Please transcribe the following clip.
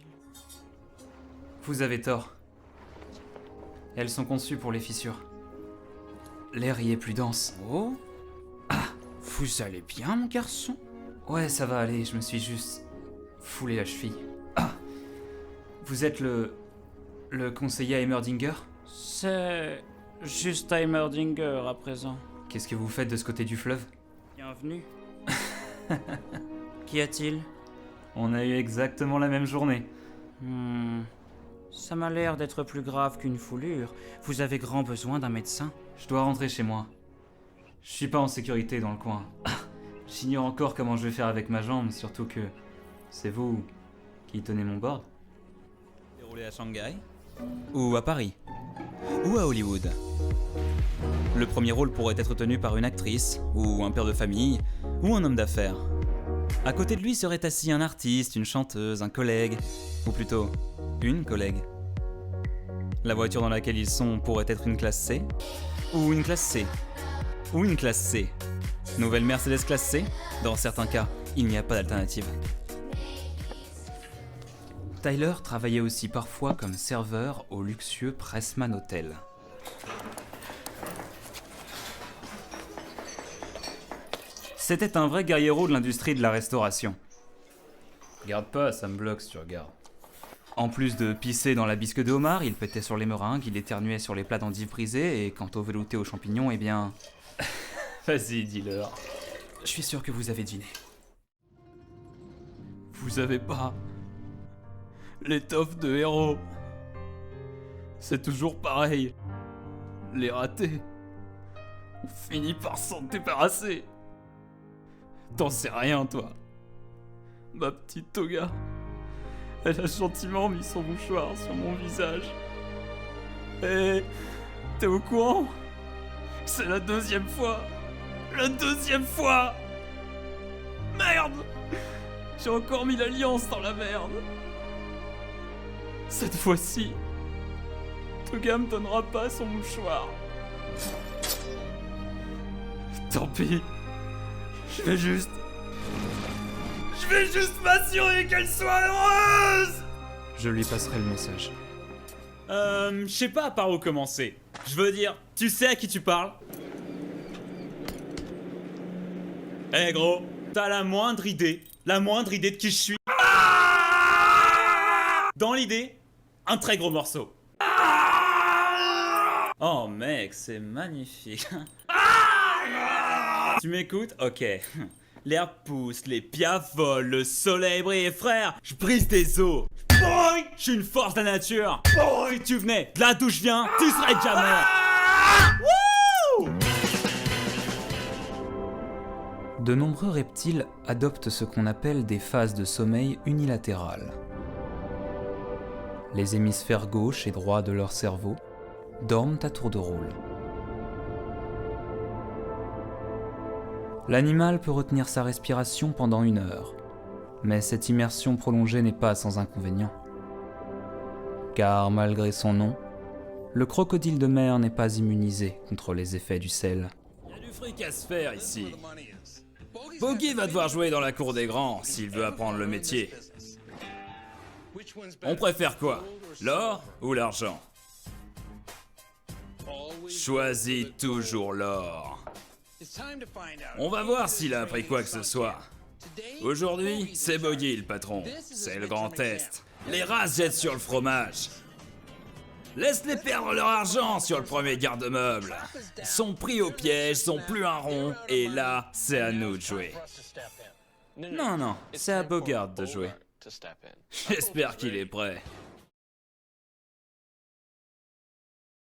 difficile. Vous avez tort. Elles sont conçues pour les fissures. L'air y est plus dense. Oh? Ah, vous allez bien, mon garçon? Ouais, ça va aller, je me suis juste foulé la cheville. Ah! Vous êtes le conseiller Heimerdinger? C'est juste Heimerdinger à présent. Qu'est-ce que vous faites de ce côté du fleuve? Bienvenue. Qu'y a-t-il? On a eu exactement la même journée. Ça m'a l'air d'être plus grave qu'une foulure. Vous avez grand besoin d'un médecin. Je dois rentrer chez moi. Je suis pas en sécurité dans le coin. J'ignore encore comment je vais faire avec ma jambe, surtout que c'est vous qui tenez mon board. Déroulé à Shanghai? Ou à Paris? Ou à Hollywood? Le premier rôle pourrait être tenu par une actrice, ou un père de famille, ou un homme d'affaires. À côté de lui serait assis un artiste, une chanteuse, un collègue, ou plutôt, une collègue. La voiture dans laquelle ils sont pourrait être une classe C, ou une classe C, ou une classe C. Nouvelle Mercedes classe C? Dans certains cas, il n'y a pas d'alternative. Tyler travaillait aussi parfois comme serveur au luxueux Pressman Hotel. C'était un vrai guerriero de l'industrie de la restauration. Regarde pas, ça me bloque si tu regardes. En plus de pisser dans la bisque de homard, il pétait sur les meringues, il éternuait sur les plats d'endives brisées, et quant au velouté aux champignons, eh bien... Vas-y, dis-leur. Je suis sûr que vous avez deviné. Vous avez pas... l'étoffe de héros. C'est toujours pareil. Les ratés. On finit par s'en débarrasser. T'en sais rien, toi. Ma petite Toga. Elle a gentiment mis son mouchoir sur mon visage. Hé, t'es au courant? C'est la deuxième fois. La deuxième fois. Merde! J'ai encore mis l'alliance dans la merde. Cette fois-ci, Toga me donnera pas son mouchoir. Tant pis. Je vais juste m'assurer qu'elle soit heureuse. Je lui passerai le message. Je sais pas par où commencer. Je veux dire, tu sais à qui tu parles? Eh gros, t'as la moindre idée de qui je suis? Dans l'idée, un très gros morceau. Oh mec, c'est magnifique. Tu m'écoutes? Ok. L'air pousse, les piafs volent, le soleil brille, frère, je brise des os. Boing, je suis une force de la nature. Boing, si tu venais de là d'où je viens, tu serais déjà mort. Wouh! De nombreux reptiles adoptent ce qu'on appelle des phases de sommeil unilatérales. Les hémisphères gauche et droit de leur cerveau dorment à tour de rôle. L'animal peut retenir sa respiration pendant 1 heure, mais cette immersion prolongée n'est pas sans inconvénient. Car malgré son nom, le crocodile de mer n'est pas immunisé contre les effets du sel. Il y a du fric à se faire ici. Bogey va devoir jouer dans la cour des grands s'il veut apprendre le métier. On préfère quoi? L'or ou l'argent? Choisis toujours l'or. On va voir s'il a appris quoi que ce soit. Aujourd'hui, c'est Bogey le patron. C'est le grand test. Les races jettent sur le fromage. Laisse-les perdre leur argent sur le premier garde-meuble. Ils sont pris au piège, sont plus un rond, et là, c'est à nous de jouer. Non, c'est à Bogart de jouer. J'espère qu'il est prêt.